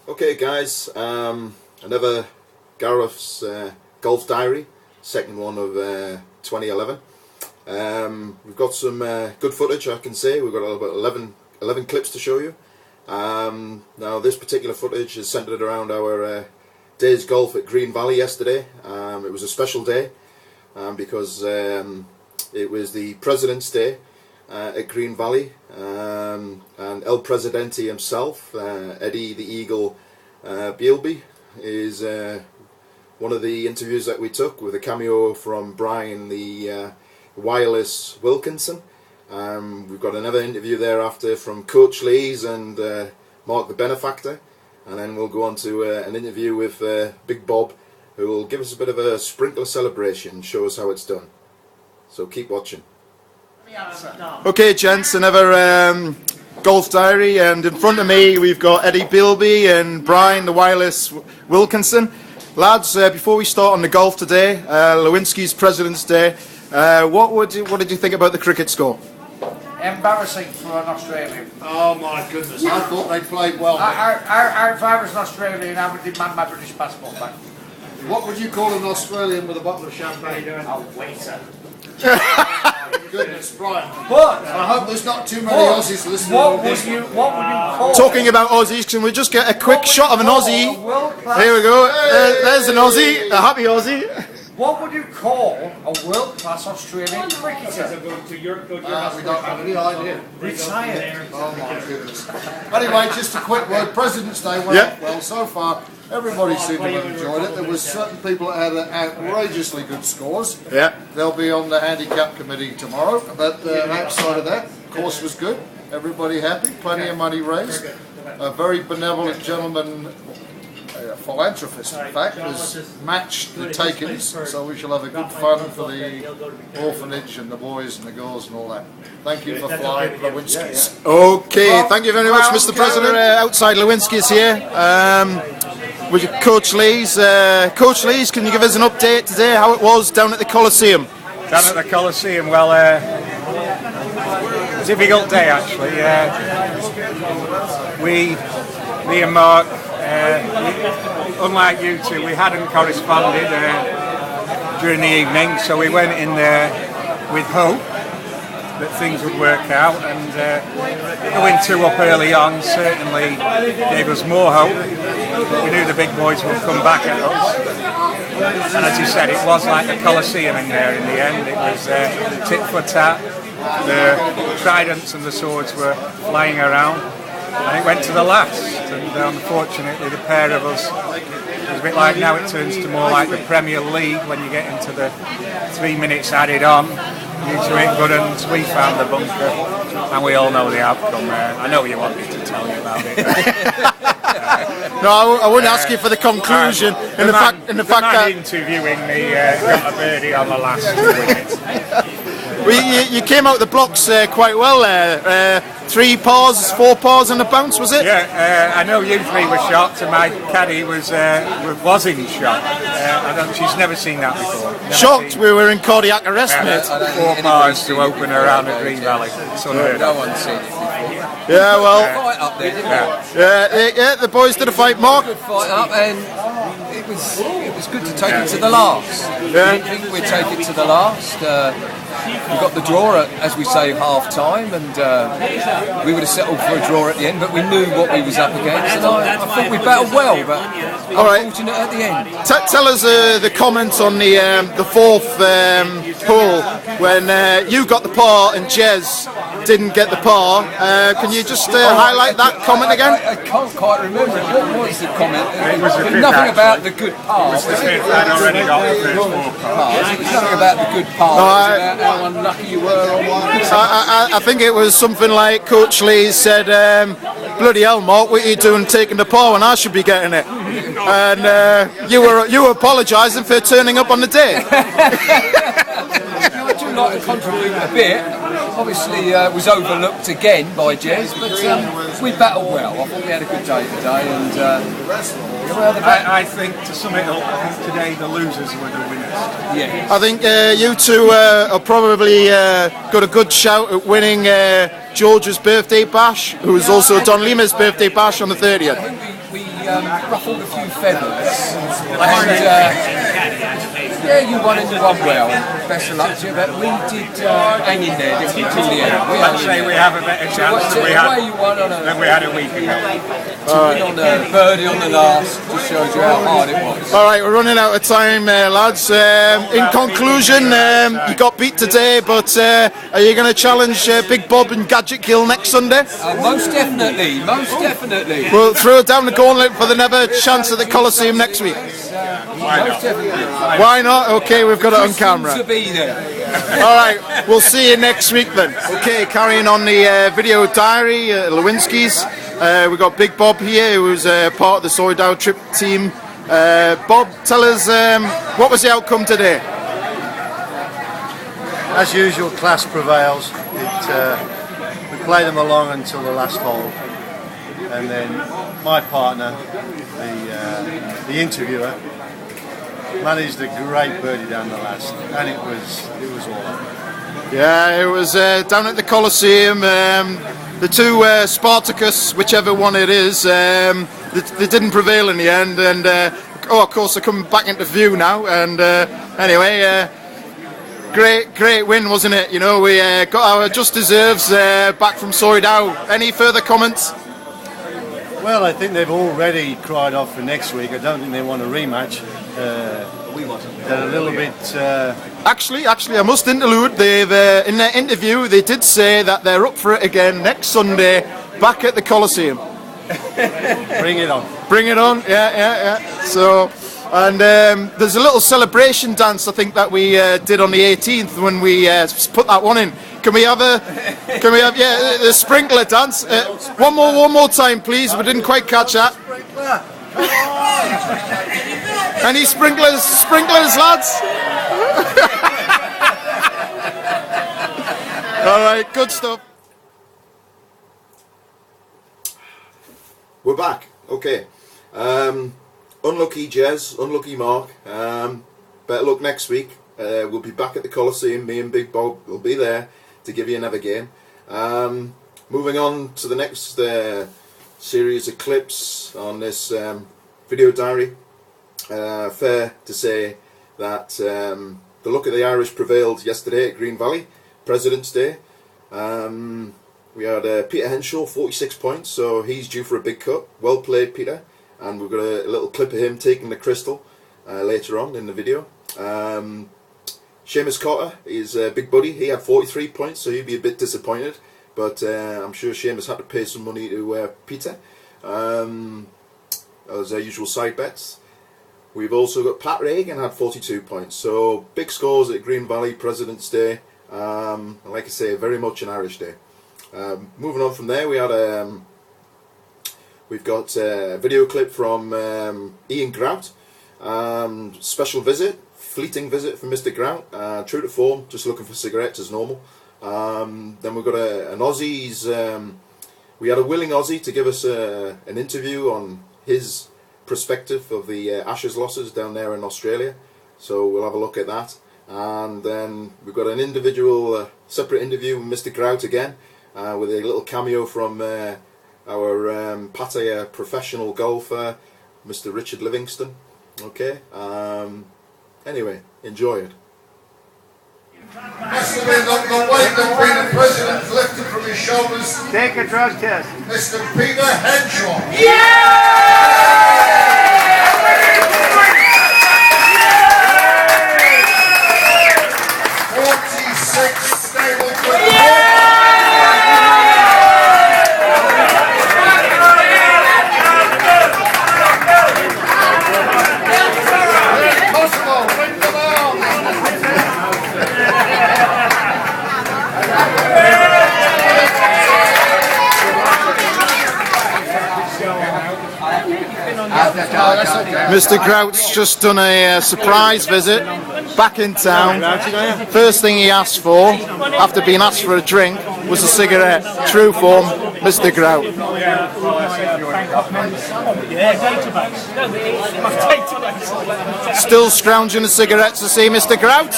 Okay guys, another Gareth's golf diary, second one of 2011. We've got some good footage, I can say. We've got about 11 clips to show you. Now this particular footage is centered around our day's golf at Green Valley yesterday. It was a special day because it was the President's Day at Green Valley, and El Presidente himself, Eddie the Eagle Bealby, is one of the interviews that we took with a cameo from Brian the Wireless Wilkinson. We've got another interview thereafter from Coach Lees and Mark the Benefactor, and then we'll go on to an interview with Big Bob, who will give us a bit of a sprinkler celebration and show us how it's done. So keep watching. Okay gents, another golf diary, and in front of me we've got Eddie Bealby and Brian the Wireless Wilkinson. Lads, before we start on the golf today, Lewinsky's President's Day, what did you think about the cricket score? Embarrassing for an Australian. Oh my goodness, I thought they played well. If I was an Australian, I would demand my British passport back. What would you call an Australian with a bottle of champagne? A waiter. Goodness, Brian. But I hope there's not too many Aussies listening. What would you call? Talking about Aussies, can we just get a quick shot of an Aussie? Here we go. There's an Aussie, a happy Aussie. What would you call a world-class Australian cricketer? We don't have any idea. Retired. Oh my goodness. Anyway, just a quick word. President's Day went off well so far. Everybody seemed to have enjoyed it. There were certain people that had outrageously good scores. Yeah. They'll be on the handicap committee tomorrow. But outside of that, course was good. Everybody happy. Plenty of money raised. A very benevolent gentleman, a philanthropist in fact, has matched the takings. So we shall have a good fun for the orphanage and the boys and the girls and all that. Thank you for flying Lewinsky's. Okay, thank you very much, Mr. President. Outside Lewinsky's here. With Coach Lees. Coach Lees, can you give us an update today how it was down at the Collosium? Down at the Collosium, well, a difficult day actually. Me and Mark, unlike you two, we hadn't corresponded during the evening, so we went in there with hope that things would work out, and going 2 up early on certainly gave us more hope. We knew the big boys would come back at us, and as you said, it was like the Colosseum in there in the end. It was tit for tat, the tridents and the swords were flying around, and it went to the last, and unfortunately the pair of us, it was a bit like now it turns to more like the Premier League when you get into the 3 minutes added on. You two hit good uns, we found the bunker, and we all know the outcome. I know you want me to tell you about it. No, I wouldn't ask you for the conclusion. The man interviewing me got a birdie on the last 2 minutes. You came out the blocks quite well there. 3 pars, 4 pars and a bounce, was it? Yeah, I know you 3 were shocked, and my caddy was in shock. She's never seen that before. Shocked? We were in cardiac arrest, mate. 4 pars to open around at Green Valley. No one's seen it before. Yeah, well. Fight up there, didn't we? Yeah, the boys did a fight, Mark. Good fight up, and it was good to take it to the last. Yeah. I didn't think we'd take it to the last. We got the draw at, as we say, half time, and we would have settled for a draw at the end, but we knew what we was up against, and I thought we battled well, but unfortunate at the end. Tell us the comments on the 4th hole when you got the par and Jez didn't get the par. Can you just highlight that comment again? I can't quite remember. What was the comment? It was the fifth, nothing actually. about the good par. It was the 5th, I'd already got the first 4 pars. It was nothing about the good par. No, It was about how unlucky you were on one. I think it was something like Coach Lee said, bloody hell Mark, what are you doing taking the par when I should be getting it? And you were apologising for turning up on the day. I do like to contribute a bit. Obviously was overlooked again by Jez, but we battled well. I thought we had a good day today, and I think to sum it up, I think today the losers were the winners. yeah. I think you two are probably got a good shout at winning George's birthday bash, who was also Don Lima's birthday bash on the 30th. I think we ruffled a few feathers. And yeah, you won and you won well. Best of luck to you. But we did hang in there, didn't we, till the end? I'd say we have a better chance than we had a week ago. To win on a birdie on the last just shows you how hard it was. All right, we're running out of time, lads. In conclusion, you got beat today, but are you going to challenge Big Bob and Gadget Gill next Sunday? Most definitely, most definitely. We'll throw down the gauntlet for the never chance at the Collosium next week. Most definitely. Why not? Okay, we've got it on camera. To be there. All right, we'll see you next week then. Okay, carrying on the video diary, Lewinsky's. We've got Big Bob here, who's part of the Soydao trip team. Bob, tell us, what was the outcome today? As usual, class prevails. We play them along until the last hole, and then my partner, the interviewer, managed a great birdie down the last, and it was all over. Yeah, it was down at the Collosium. The two Spartacus, whichever one it is, they didn't prevail in the end, and of course they're coming back into view now. And anyway, great win, wasn't it? You know, we got our just deserves back from Soydao. Any further comments? Well, I think they've already cried off for next week. I don't think they want a rematch. They're a little bit. Actually, I must interlude. They've in their interview they did say that they're up for it again next Sunday, back at the Collosium. Bring it on. Bring it on, yeah. So, and there's a little celebration dance I think that we did on the 18th when we put that one in. Can we have the sprinkler dance? One more time, please. We didn't quite catch that. Any sprinklers, lads? All right, good stuff. We're back. Okay. Unlucky Jez, unlucky Mark. Better luck next week. We'll be back at the Collosium. Me and Big Bob will be there to give you another game. Moving on to the next series of clips on this video diary. Fair to say that the luck of the Irish prevailed yesterday at Green Valley, President's Day. We had Peter Henshaw, 46 points, so he's due for a big cut. Well played, Peter. And we've got a little clip of him taking the crystal later on in the video. Seamus Cotter is a big buddy. He had 43 points, so he'd be a bit disappointed. But I'm sure Seamus had to pay some money to Peter. As our usual side bets. We've also got Pat Reagan had 42 points. So big scores at Green Valley, President's Day. And like I say, very much an Irish day. Moving on from there, we've got a video clip from Ian Grout. Special visit, fleeting visit from Mr. Grout. True to form, just looking for cigarettes as normal. Then we've got an Aussie's. We had a willing Aussie to give us an interview on his perspective of the Ashes losses down there in Australia. So we'll have a look at that. And then we've got an individual, separate interview with Mr. Grout again, with a little cameo from our Pattaya professional golfer, Mr. Richard Livingston. Okay. Anyway, enjoy it. Must have been the weight that being the president lifted from his shoulders. Take a drug test. Mr. Peter Henshaw. 46 stable Mr. Grout's just done a surprise visit back in town. First thing he asked for, after being asked for a drink, was a cigarette. True form, Mr. Grout. Still scrounging a cigarette to see Mr. Grout?